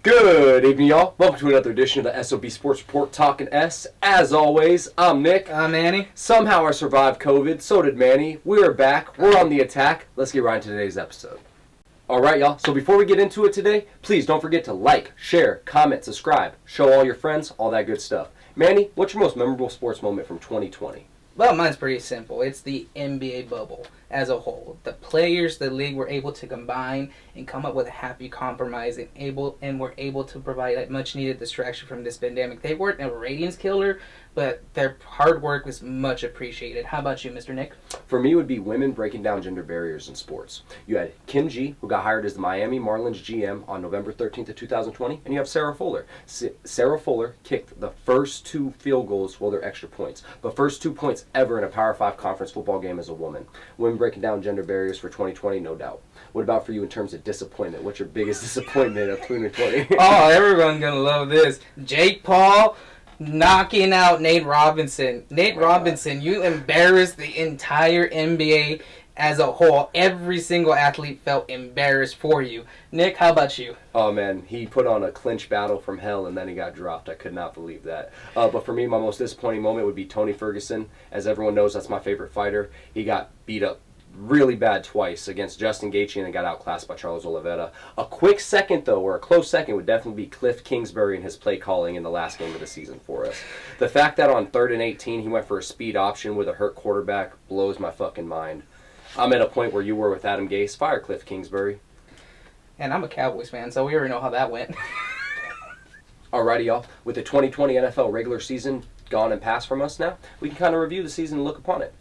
Good evening, y'all. Welcome to another edition of the S.O.B Sports Report Talking S. As always, I'm Nick. I'm Manny. Somehow I survived COVID. So did Manny. We're back. We're on the attack. Let's get right into today's episode. All right, y'all. So before we get into it today, please don't forget to like, share, comment, subscribe, show all your friends, all that good stuff. Manny, what's your most memorable sports moment from 2020? Well, mine's pretty simple. It's the NBA bubble as a whole. The players, the league were able to combine and come up with a happy compromise and were able to provide a much needed distraction from this pandemic. They weren't a ratings killer, but their hard work was much appreciated. How about you, Mr. Nick? For me, it would be women breaking down gender barriers in sports. You had Kim G, who got hired as the Miami Marlins GM on November 13th of 2020, and you have Sarah Fuller. Sarah Fuller kicked the first two field goals, well, they're extra points, but first 2 points ever in a Power 5 conference football game as a woman. Women breaking down gender barriers for 2020, no doubt. What about for you in terms of disappointment? What's your biggest disappointment of 2020? Oh, everyone's going to love this. Jake Paul knocking out Nate Robinson. Nate Robinson, you embarrassed the entire NBA as a whole. Every single athlete felt embarrassed for you. Nick, how about you? Oh, man, he put on a clinch battle from hell, and then he got dropped. I could not believe that. But for me, my most disappointing moment would be Tony Ferguson. As everyone knows, that's my favorite fighter. He got beat up really bad twice against Justin Gaethje and then got outclassed by Charles Oliveira. A quick second, though, or a close second, would definitely be Cliff Kingsbury and his play calling in the last game of the season for us. The fact that on 3rd and 18 he went for a speed option with a hurt quarterback blows my fucking mind. I'm at a point where you were with Adam Gase. Fire Cliff Kingsbury. And I'm a Cowboys fan, so we already know how that went. Alrighty, y'all. With the 2020 NFL regular season gone and past from us now, we can kind of review the season and look upon it.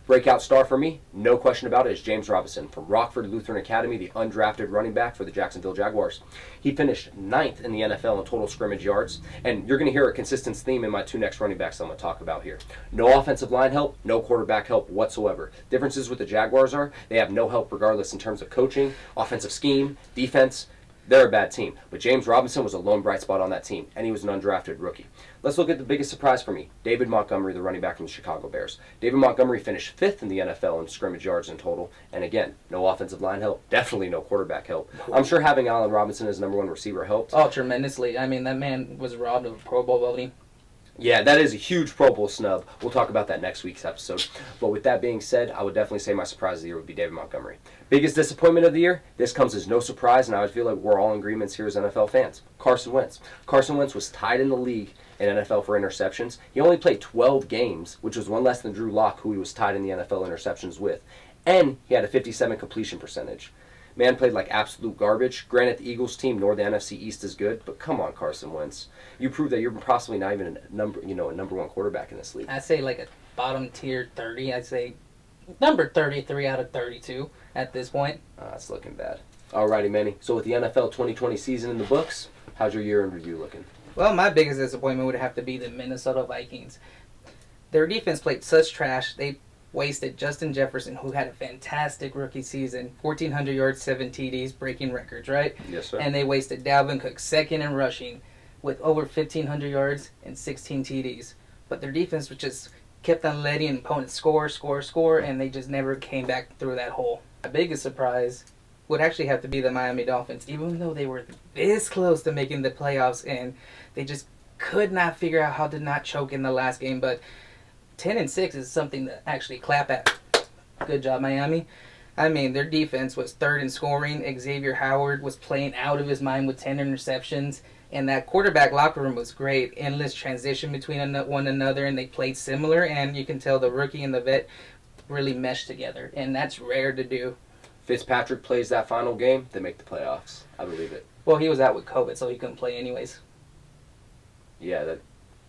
Breakout star for me, no question about it, is James Robinson from Rockford Lutheran Academy, the undrafted running back for the Jacksonville Jaguars. He finished 9th in the NFL in total scrimmage yards, and you're going to hear a consistent theme in my two next running backs I'm going to talk about here. No offensive line help, no quarterback help whatsoever. Differences with the Jaguars are they have no help regardless in terms of coaching, offensive scheme, defense. They're a bad team, but James Robinson was a lone bright spot on that team, and he was an undrafted rookie. Let's look at the biggest surprise for me, David Montgomery, the running back from the Chicago Bears. David Montgomery finished 5th in the NFL in scrimmage yards in total, and again, no offensive line help, definitely no quarterback help. I'm sure having Allen Robinson as number one receiver helped. Oh, tremendously. I mean, that man was robbed of a Pro Bowl voting. Yeah, that is a huge Pro Bowl snub. We'll talk about that next week's episode. But with that being said, I would definitely say my surprise of the year would be David Montgomery. Biggest disappointment of the year? This comes as no surprise, and I would feel like we're all in agreement here as NFL fans. Carson Wentz. Carson Wentz was tied in the league in NFL for interceptions. He only played 12 games, which was one less than Drew Lock, who he was tied in the NFL interceptions with. And he had a 57 completion percentage. Man played like absolute garbage. Granted, the Eagles team nor the NFC East is good, but come on, Carson Wentz. You proved that you're possibly not even a number one quarterback in this league. I'd say like a bottom tier 30. I'd say number 33 out of 32 at this point. That's looking bad. Alrighty, Manny. So with the NFL 2020 season in the books, how's your year in review looking? Well, my biggest disappointment would have to be the Minnesota Vikings. Their defense played such trash. They wasted Justin Jefferson, who had a fantastic rookie season, 1,400 yards, 7 TDs, breaking records, right? Yes, sir. And they wasted Dalvin Cook, second in rushing, with over 1,500 yards and 16 TDs. But their defense just kept on letting opponents score, and they just never came back through that hole. My biggest surprise would actually have to be the Miami Dolphins, even though they were this close to making the playoffs, and they just could not figure out how to not choke in the last game. But 10-6 is something to actually clap at. Good job, Miami. I mean, their defense was 3rd in scoring. Xavier Howard was playing out of his mind with 10 interceptions. And that quarterback locker room was great. Endless transition between one another, and they played similar. And you can tell the rookie and the vet really meshed together. And that's rare to do. Fitzpatrick plays that final game, they make the playoffs. I believe it. Well, he was out with COVID, so he couldn't play anyways. Yeah, that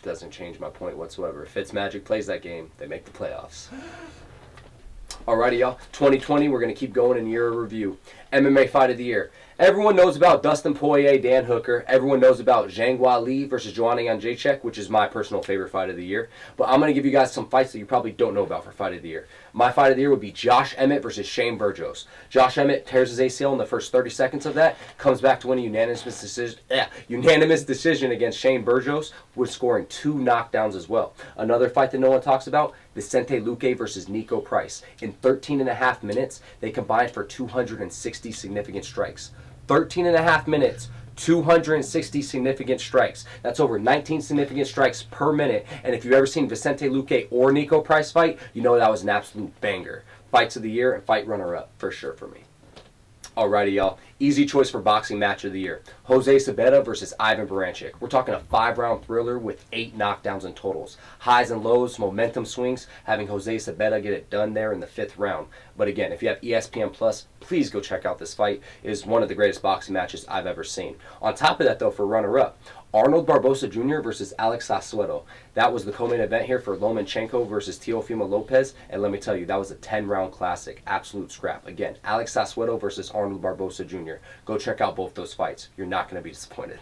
doesn't change my point whatsoever. If Fitzmagic plays that game, they make the playoffs. Alrighty, y'all. 2020, we're going to keep going in year of review. MMA Fight of the Year. Everyone knows about Dustin Poirier, Dan Hooker. Everyone knows about Zhang Weili versus Joanna Jędrzejczyk, which is my personal favorite fight of the year. But I'm going to give you guys some fights that you probably don't know about for Fight of the Year. My fight of the year would be Josh Emmett versus Shane Burgos. Josh Emmett tears his ACL in the first 30 seconds of that, comes back to win a unanimous decision against Shane Burgos, with scoring 2 knockdowns as well. Another fight that no one talks about, Vicente Luque versus Nico Price. In 13 and a half minutes, they combined for 260 significant strikes. 13 and a half minutes, 260 significant strikes. That's over 19 significant strikes per minute. And if you've ever seen Vicente Luque or Nico Price fight, you know that was an absolute banger. Fights of the year and fight runner-up for sure for me. Alrighty, y'all. Easy choice for boxing match of the year. Jose Sabeta versus Ivan Baranchyk. We're talking a 5-round thriller with 8 knockdowns and totals. Highs and lows, momentum swings, having Jose Sabeta get it done there in the 5th round. But again, if you have ESPN Plus, please go check out this fight. It is one of the greatest boxing matches I've ever seen. On top of that, though, for runner-up, Arnold Barbosa Jr. versus Alex Sassueto. That was the co-main event here for Lomachenko versus Teofimo Lopez. And let me tell you, that was a 10-round classic. Absolute scrap. Again, Alex Sassueto versus Arnold Barbosa Jr. Go check out both those fights. You're not going to be disappointed.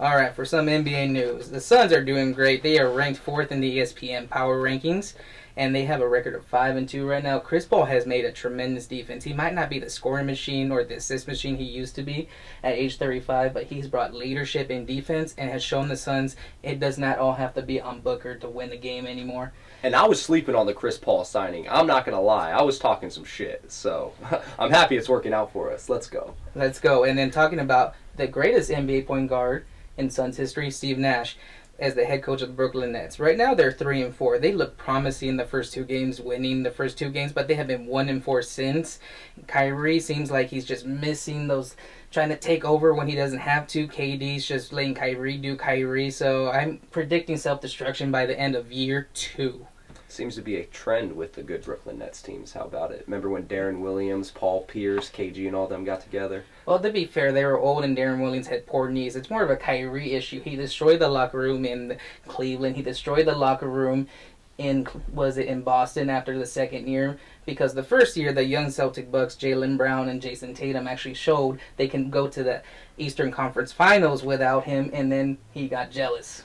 All right, for some NBA news, the Suns are doing great. They are ranked 4th in the ESPN Power Rankings, and they have a record of 5-2 right now. Chris Paul has made a tremendous defense. He might not be the scoring machine or the assist machine he used to be at age 35, but he's brought leadership in defense and has shown the Suns it does not all have to be on Booker to win the game anymore. And I was sleeping on the Chris Paul signing. I'm not going to lie. I was talking some shit. So I'm happy it's working out for us. Let's go. Let's go. And then talking about the greatest NBA point guard in Suns history, Steve Nash, as the head coach of the Brooklyn Nets. Right now they're 3-4. They look promising in the first 2 games, winning the first 2 games, but they have been 1-4 since. Kyrie seems like he's just missing those, trying to take over when he doesn't have to. KD's just letting Kyrie do Kyrie. So I'm predicting self-destruction by the end of year 2. Seems to be a trend with the good Brooklyn Nets teams. How about it? Remember when Darren Williams, Paul Pierce, KG, and all them got together? Well, to be fair, they were old and Darren Williams had poor knees. It's more of a Kyrie issue. He destroyed the locker room in Cleveland. He destroyed the locker room in Boston after the second year. Because the first year, the young Celtic Bucks, Jaylen Brown and Jason Tatum, actually showed they can go to the Eastern Conference Finals without him, and then he got jealous.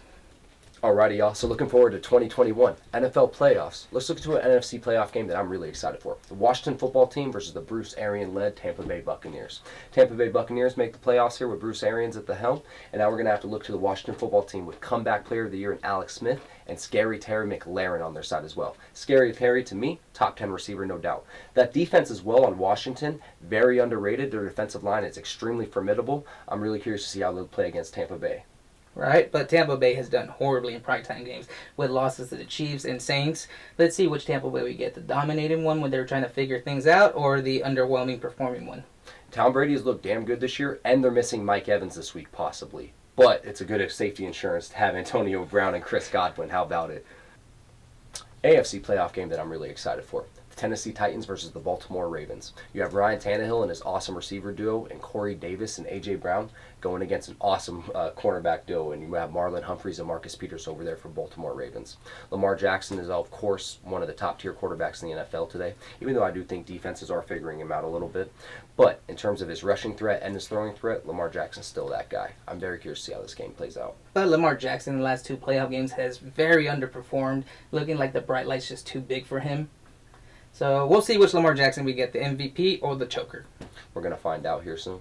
Alrighty, y'all. So looking forward to 2021 NFL playoffs. Let's look into an NFC playoff game that I'm really excited for. The Washington football team versus the Bruce Arians-led Tampa Bay Buccaneers. Tampa Bay Buccaneers make the playoffs here with Bruce Arians at the helm. And now we're going to have to look to the Washington football team with comeback player of the year in Alex Smith and Scary Terry McLaurin on their side as well. Scary Terry, to me, top 10 receiver, no doubt. That defense as well on Washington, very underrated. Their defensive line is extremely formidable. I'm really curious to see how they'll play against Tampa Bay. Right, but Tampa Bay has done horribly in primetime games with losses to the Chiefs and Saints. Let's see which Tampa Bay we get, the dominating one when they're trying to figure things out, or the underwhelming performing one. Tom Brady has looked damn good this year, and they're missing Mike Evans this week possibly. But it's a good safety insurance to have Antonio Brown and Chris Godwin. How about it? AFC playoff game that I'm really excited for. The Tennessee Titans versus the Baltimore Ravens. You have Ryan Tannehill and his awesome receiver duo and Corey Davis and A.J. Brown going against an awesome cornerback duo. And you have Marlon Humphreys and Marcus Peters over there for Baltimore Ravens. Lamar Jackson is, of course, one of the top-tier quarterbacks in the NFL today, even though I do think defenses are figuring him out a little bit. But in terms of his rushing threat and his throwing threat, Lamar Jackson's still that guy. I'm very curious to see how this game plays out. But Lamar Jackson in the last 2 playoff games has very underperformed, looking like the bright light's just too big for him. So we'll see which Lamar Jackson we get, the MVP or the choker. We're going to find out here soon.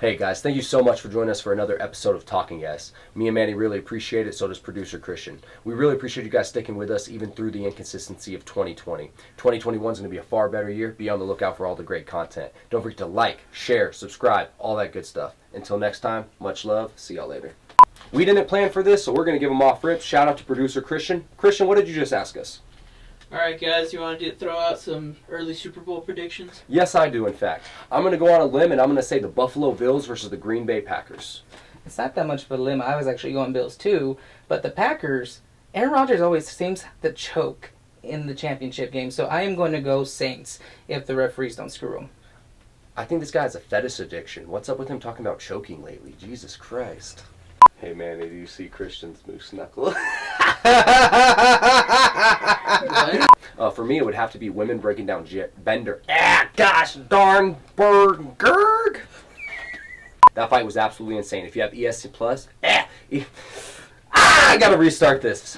Hey guys, thank you so much for joining us for another episode of Talking S. Me and Manny really appreciate it, so does producer Christian. We really appreciate you guys sticking with us even through the inconsistency of 2020. 2021 is going to be a far better year. Be on the lookout for all the great content. Don't forget to like, share, subscribe, all that good stuff. Until next time, much love. See y'all later. We didn't plan for this, so we're going to give them off rip. Shout out to producer Christian. Christian, what did you just ask us? Alright guys, you want to throw out some early Super Bowl predictions? Yes, I do, in fact. I'm going to go on a limb, and I'm going to say the Buffalo Bills versus the Green Bay Packers. It's not that much of a limb. I was actually going Bills too. But the Packers, Aaron Rodgers always seems to choke in the championship game. So I am going to go Saints if the referees don't screw him. I think this guy has a fetish addiction. What's up with him talking about choking lately? Jesus Christ. Hey, Manny, do you see Christian's moose knuckle? For me, it would have to be women breaking down Bender. Gosh darn Bergerg. That fight was absolutely insane. If you have ESC Plus, I gotta restart this.